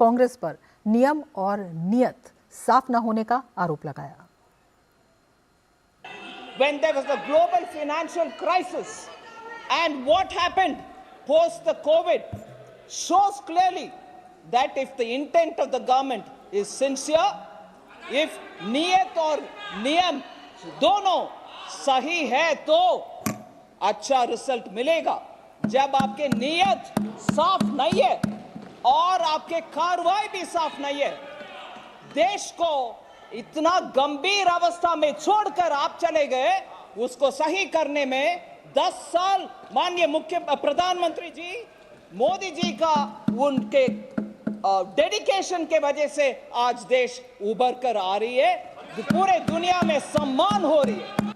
कांग्रेस पर नियम और नियत साफ न होने का आरोप लगाया। When there was a global financial crisis and what happened post the COVID shows clearly that if the intent of the government is sincere, if niyat aur niyam dono sahi hai to अच्छा result मिलेगा। जब आपके नियत साफ नहीं है और आपके कार्रवाई भी साफ नहीं है, देश को इतना गंभीर अवस्था में छोड़कर आप चले गए, उसको सही करने में 10 साल माननीय प्रधानमंत्री जी मोदी जी का उनके डेडिकेशन के वजह से आज देश उभर कर आ रही है, पूरे दुनिया में सम्मान हो रही है।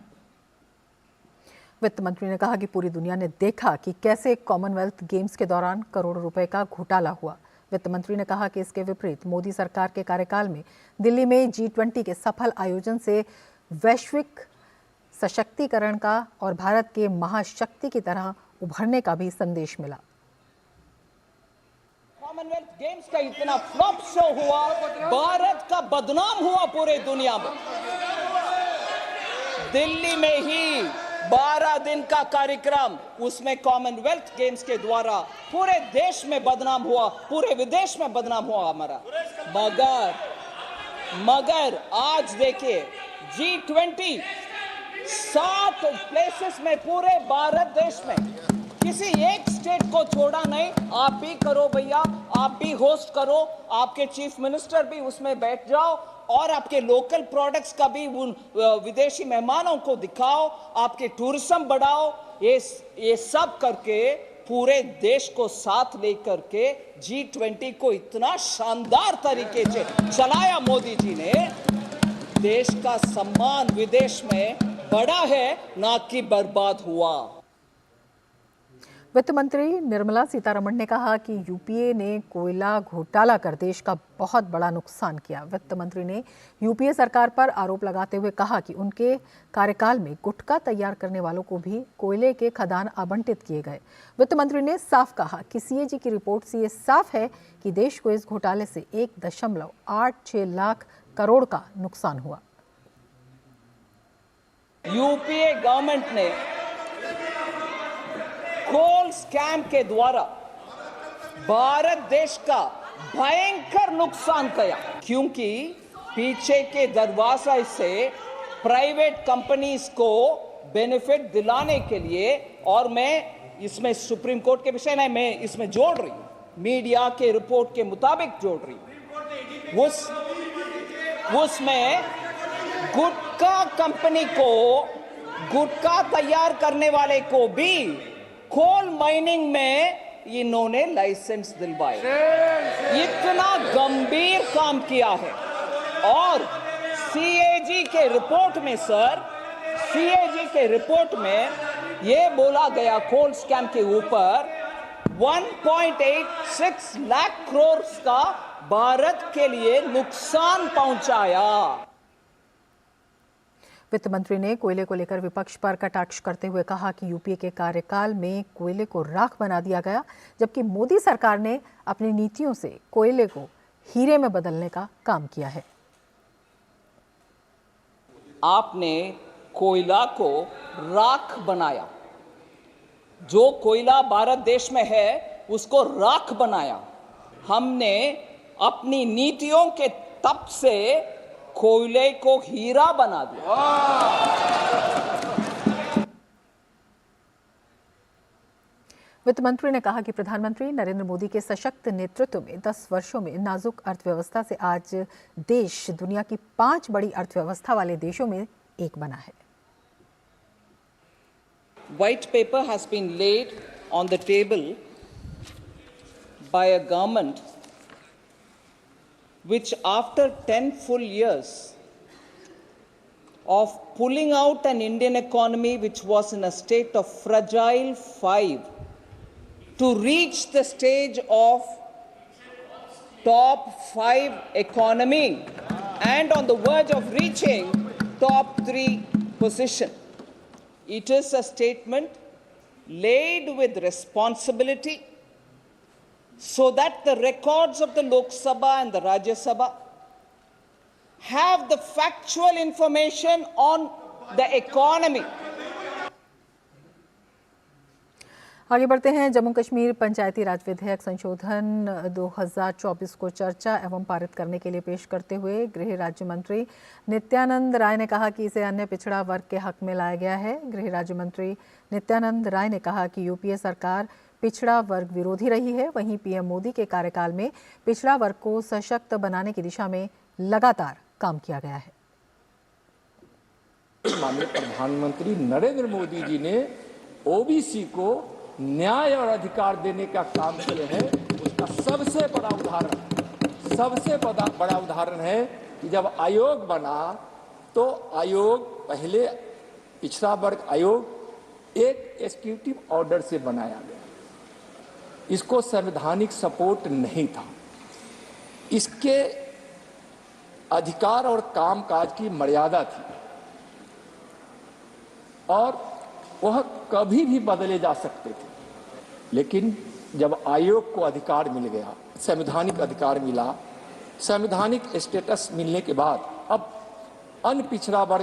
वित्त मंत्री ने कहा कि पूरी दुनिया ने देखा कि कैसे कॉमनवेल्थ गेम्स के दौरान करोड़ों रुपए का घोटाला हुआ। वित्त मंत्री ने कहा कि इसके विपरीत मोदी सरकार के कार्यकाल में दिल्ली में G20 के सफल आयोजन से वैश्विक सशक्तिकरण का और भारत के महाशक्ति की तरह उभरने का भी संदेश मिला। कॉमनवेल्थ गेम्स का इतना फ्लॉप शो हुआ, भारत का बदनाम हुआ पूरे दुनिया में। दिल्ली में ही 12 दिन का कार्यक्रम, उसमें कॉमनवेल्थ गेम्स के द्वारा पूरे देश में बदनाम हुआ, पूरे विदेश में बदनाम हुआ हमारा। मगर आज देखिए G20 7 प्लेसेस में पूरे भारत देश में, किसी एक स्टेट को छोड़ा नहीं। आप भी करो भैया, आप भी होस्ट करो, आपके चीफ मिनिस्टर भी उसमें बैठ जाओ और आपके लोकल प्रोडक्ट्स का भी उन विदेशी मेहमानों को दिखाओ, आपके टूरिज्म बढ़ाओ। ये सब करके पूरे देश को साथ लेकर के G20 को इतना शानदार तरीके से चलाया मोदी जी ने। देश का सम्मान विदेश में बढ़ा है, ना कि बर्बाद हुआ। वित्त मंत्री निर्मला सीतारमण ने कहा कि यूपीए ने कोयला घोटाला कर देश का बहुत बड़ा नुकसान किया। वित्त मंत्री ने यूपीए सरकार पर आरोप लगाते हुए कहा कि उनके कार्यकाल में गुटखा तैयार करने वालों को भी कोयले के खदान आवंटित किए गए। वित्त मंत्री ने साफ कहा कि सीएजी की रिपोर्ट से ये साफ है कि देश को इस घोटाले से 1.86 लाख करोड़ का नुकसान हुआ। यूपीए गवर्नमेंट ने कोल स्कैम के द्वारा भारत देश का भयंकर नुकसान किया, क्योंकि पीछे के दरवाजे से प्राइवेट कंपनीज को बेनिफिट दिलाने के लिए, और मैं इसमें सुप्रीम कोर्ट के विषय नहीं, मैं इसमें जोड़ रही हूं, मीडिया के रिपोर्ट के मुताबिक जोड़ रही हूं। उसमें गुटखा कंपनी को, गुटखा तैयार करने वाले को भी कोल माइनिंग में इन्होंने लाइसेंस दिलवाए। इतना गंभीर काम किया है। और सीएजी के रिपोर्ट में सीएजी के रिपोर्ट में यह बोला गया कोल स्कैम के ऊपर 1.86 लाख करोड़ का भारत के लिए नुकसान पहुंचाया। वित्त मंत्री ने कोयले को लेकर विपक्ष पर कटाक्ष करते हुए कहा कि यूपीए के कार्यकाल में कोयले को राख बना दिया गया, जबकि मोदी सरकार ने अपनी नीतियों से कोयले को हीरे में बदलने का काम किया है। आपने कोयला को राख बनाया, जो कोयला भारत देश में है उसको राख बनाया। हमने अपनी नीतियों के तप से कोयले को हीरा बना दिया। वित्त मंत्री ने कहा कि प्रधानमंत्री नरेंद्र मोदी के सशक्त नेतृत्व में 10 वर्षों में नाजुक अर्थव्यवस्था से आज देश दुनिया की 5 बड़ी अर्थव्यवस्था वाले देशों में एक बना है। White paper has been laid on the table by a government which, after 10 full years of pulling out an Indian economy which was in a state of fragile 5 to reach the stage of top 5 economy and on the verge of reaching top 3 position. It is a statement laid with responsibility, so that the records of the Lok Sabha and the Rajya Sabha have the factual information on the economy. आगे बढ़ते हैं। जम्मू कश्मीर पंचायती राज विधेयक संशोधन 2024 को चर्चा एवं पारित करने के लिए पेश करते हुए गृह राज्य मंत्री नित्यानंद राय ने कहा कि इसे अन्य पिछड़ा वर्ग के हक में लाया गया है। गृह राज्य मंत्री नित्यानंद राय ने कहा कि यूपीए सरकार पिछड़ा वर्ग विरोधी रही है, वहीं पीएम मोदी के कार्यकाल में पिछड़ा वर्ग को सशक्त बनाने की दिशा में लगातार काम किया गया है। माननीय प्रधानमंत्री नरेंद्र मोदी जी ने ओबीसी को न्याय और अधिकार देने का काम किए हैं। उसका सबसे बड़ा उदाहरण है कि जब आयोग बना तो आयोग पहले पिछड़ा वर्ग आयोग एक एग्जीक्यूटिव ऑर्डर से बनाया गया। इसको संवैधानिक सपोर्ट नहीं था। इसके अधिकार और कामकाज की मर्यादा थी और वह कभी भी बदले जा सकते थे। लेकिन जब आयोग को अधिकार मिल गया, संवैधानिक अधिकार मिला, संवैधानिक स्टेटस मिलने के बाद अब अन्य पिछड़ा वर्ग